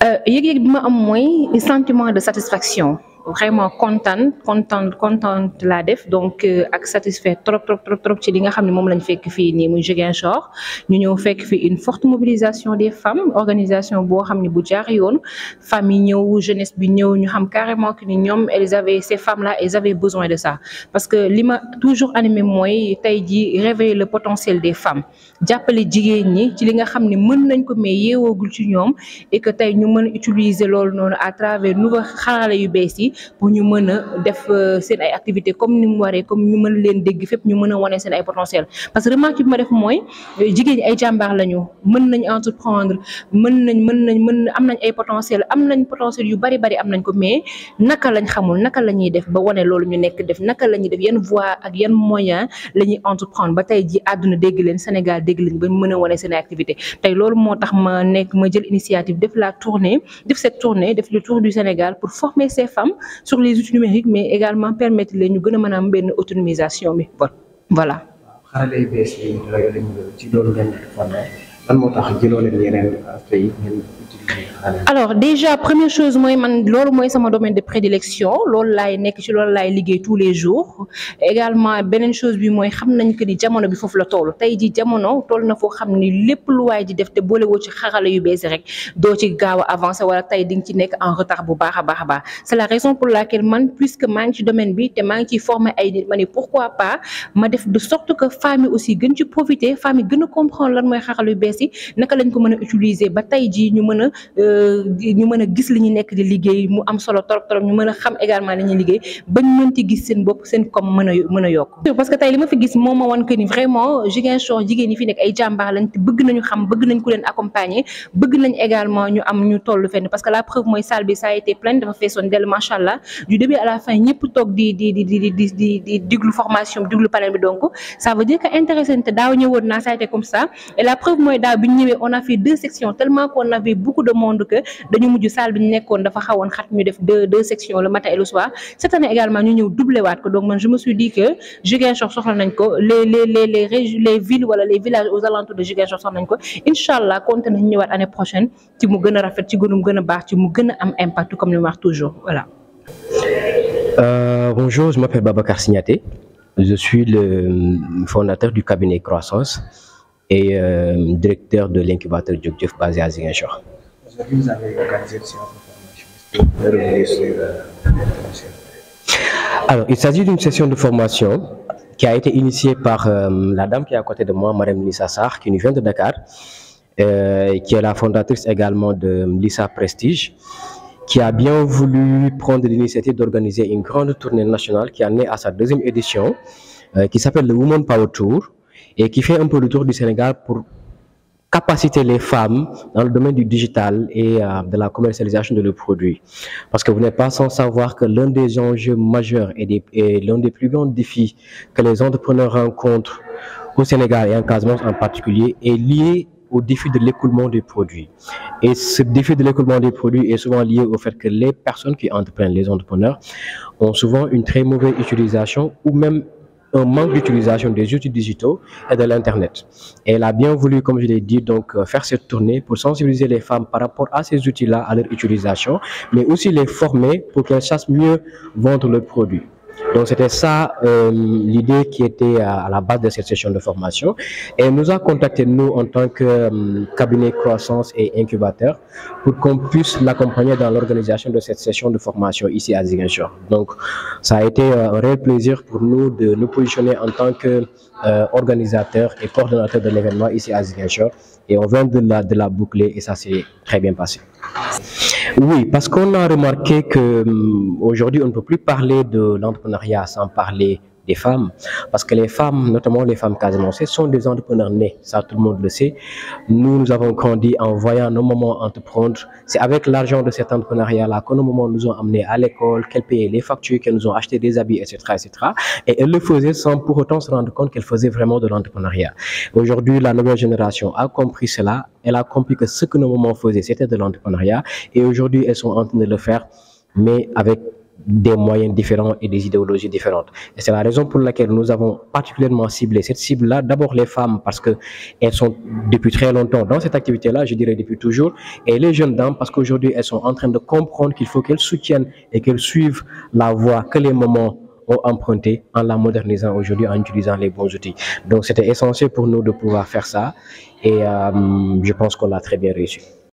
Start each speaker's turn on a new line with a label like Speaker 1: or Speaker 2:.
Speaker 1: yëg-yëg bi ma am mooy sentiment de satisfaction. Vraiment contente laa def donc ak satisfait trop ci li nga xam ne moom lañ fekk fii nii muy Ziguinchor ñu ñëw fekk fii une forte mobilisation des femmes organisation boo xam ne bu jaar yoon femmes yi ñëw jeunesse bi ñëw ñu xam carrément que ni ñoom ces femmes là elles avaient besoin de ça parce que li ma toujours animé mooy tey ji réveiller le potentiel des femmes jàppale jigéen ñi ci li nga xam ne mën nañ ko mais yeewoogul ci ñoom et que tey ñu mën a utiliser loolu noonu à travers nouveau xarala yu bees yi pour ñu mën a def seen ay activités comme ni mu waree comme ñu mën leen dégg fépp ñu mën a wane seen ay potentiel parce que remarque bi ma def mooy jigéen ñi ay jàmbaar lañu mën nañ entreprendre am nañ ay potentiel yu bari am nañ ko mais naka lañ xamul naka la ñuy def ba wane loolu ñu nekk def naka la ñuy def yan voie ak yan moyen la ñuy entreprendre ba tey ji àdduna dégg leen Sénégal dégg leen ba mën a wane seen ay activité tey loolu moo tax ma jël initiative def cette tournée def le tour du Sénégal pour former ces femmes sur les outils numériques mais également permettre leen ñu gën a mën a am benn autonomisation bi voilà.
Speaker 2: xarale yu bees yi lañu ci loolu ngeen formé lan moo tax jëloo leen yeneen pays ngeen utiliser xarale.
Speaker 1: Alors déjà première chose mooy man loolu mooy sama domaine de prédilection loolu laay nekk ci loolu laay liggéey tous les jours également beneen chose bi mooy xam nañ que ni jamono bi foofu la toll tey ji jamono toll na foo xam ni lépp lu waay di def te boolewoo ci xarale yu bees rek doo ci gaaw a avancer wala tey di nga ci nekk en retard bu baax a baax c'est la raison pour laquelle man puisque maa ngi ci domaine bi te maa ngi ciy former ay nit ma ne pourquoi pas ma def de sorte que femmes yi aussi gën ci profiter femmes yi gën a comprendre lan mooy xarale yu bees yi naka lañ ko mën a utiliser ba tey ji ñu mën a gis li ñu nekk di liggéey mu am solo trop ñu mën a xam également li ñuy liggéey bañ mën ci gis seen bopp seen koom mën a yokk parce que tey li ma fi gis moo ma wan que ni vraiment Ziguinchor jigéen yi fi nekk ay jàmbaar lañ te bëgg nañu xam bëgg nañ ku leen accompagner bëgg nañ également ñu toll fenn parce que la preuve mooy salle bi ça a été plein dafa feesoon del macha allah du début à la fin ñëpp toog di diglu formation diglu panel bi donc ça veut dire que intéressé te daaw ñëwoon naa ça a été comme ça et la preuve mooy daaw bi ñu ñëwee on a fait 2 sections tellement qu'on avait beaucoup de monde que dañu mujj salle bi ñu nekkoon dafa xawoon xat ñu def deux sections le matin et le soir cette année également ñu ñëw doublé waat ko donc man je me suis dit que Ziguinchor soxla nañ ko les villes wala les villages aux alentours de Ziguinchor soxla nañ ko inchallah compte nañ ñëwaat année prochaine ci mu gën a rafet ci gënum gën a baax ci mu gën a am impact comme ni ma wax toujours voilà.
Speaker 3: Bonjour, je m'appelle Babacar Signaté. Je suis le fondateur du cabinet Croissance et directeur de l'incubateur Diop Diop basé à Ziguinchor.
Speaker 2: Aujourd'hui, vous avez organisé une séance de formation. Est-ce que vous pouvez revenir sur
Speaker 3: Alors, il s'agit d'une session de formation qui a été initiée par la dame qui est à côté de moi, Madame Lissa Sarr, qui nous vient de Dakar, qui est la fondatrice également de Lissa Prestige, qui a bien voulu prendre l'initiative d'organiser une grande tournée nationale qui en est à sa 2e édition, qui s'appelle le Women Power Tour, et qui fait un peu le tour du Sénégal pour capaciter les femmes dans le domaine du digital et de la commercialisation de leurs produits. Parce que vous n'êtes pas sans savoir que l'un des enjeux majeurs et l'un des plus grands défis que les entrepreneurs rencontrent au Sénégal et en Casamance en particulier est lié au défi de l'écoulement des produits. Et ce défi de l'écoulement des produits est souvent lié au fait que les personnes qui entreprennent, les entrepreneurs, ont souvent une très mauvaise utilisation ou même un manque d'utilisation des outils digitaux et de l'Internet. Et elle a bien voulu, comme je l'ai dit, donc faire cette tournée pour sensibiliser les femmes par rapport à ces outils-là, à leur utilisation, mais aussi les former pour qu'elles sachent mieux vendre leurs produits. Donc c'était ça l'idée qui était à la base de cette session de formation. Et elle nous a contacté, nous, en tant que cabinet croissance et incubateur, pour qu'on puisse l'accompagner dans l'organisation de cette session de formation ici à Ziguinchor. Donc ça a été un réel plaisir pour nous de nous positionner en tant qu'organisateur et coordonnateur de l'événement ici à Ziguinchor. Et on vient de la boucler et ça s'est très bien passé. Oui, parce qu'on a remarqué qu'aujourd'hui, on ne peut plus parler de l'entrepreneuriat sans parler des femmes, parce que les femmes, notamment les femmes casamançaises, sont des entrepreneurs nés, ça tout le monde le sait. Nous avons grandi en voyant nos mamans entreprendre. C'est avec l'argent de cet entrepreneuriat-là que nos mamans nous ont amenés à l'école, qu'elles payaient les factures, qu'elles nous ont acheté des habits, etc., etc. Et elles le faisaient sans pour autant se rendre compte qu'elles faisaient vraiment de l'entrepreneuriat. Aujourd'hui, la nouvelle génération a compris cela. Elle a compris que ce que nos mamans faisaient, c'était de l'entrepreneuriat. Et aujourd'hui, elles sont en train de le faire, mais avec des moyens différents et des idéologies différentes. Et c'est la raison pour laquelle nous avons particulièrement ciblé cette cible-là, d'abord les femmes, parce qu'elles sont depuis très longtemps dans cette activité-là, je dirais depuis toujours, et les jeunes dames, parce qu'aujourd'hui, elles sont en train de comprendre qu'il faut qu'elles soutiennent et qu'elles suivent la voie que les moments ont emprunté en la modernisant aujourd'hui, en utilisant les bons outils. Donc c'était essentiel pour nous de pouvoir faire ça, et je pense qu'on l'a très bien réussi.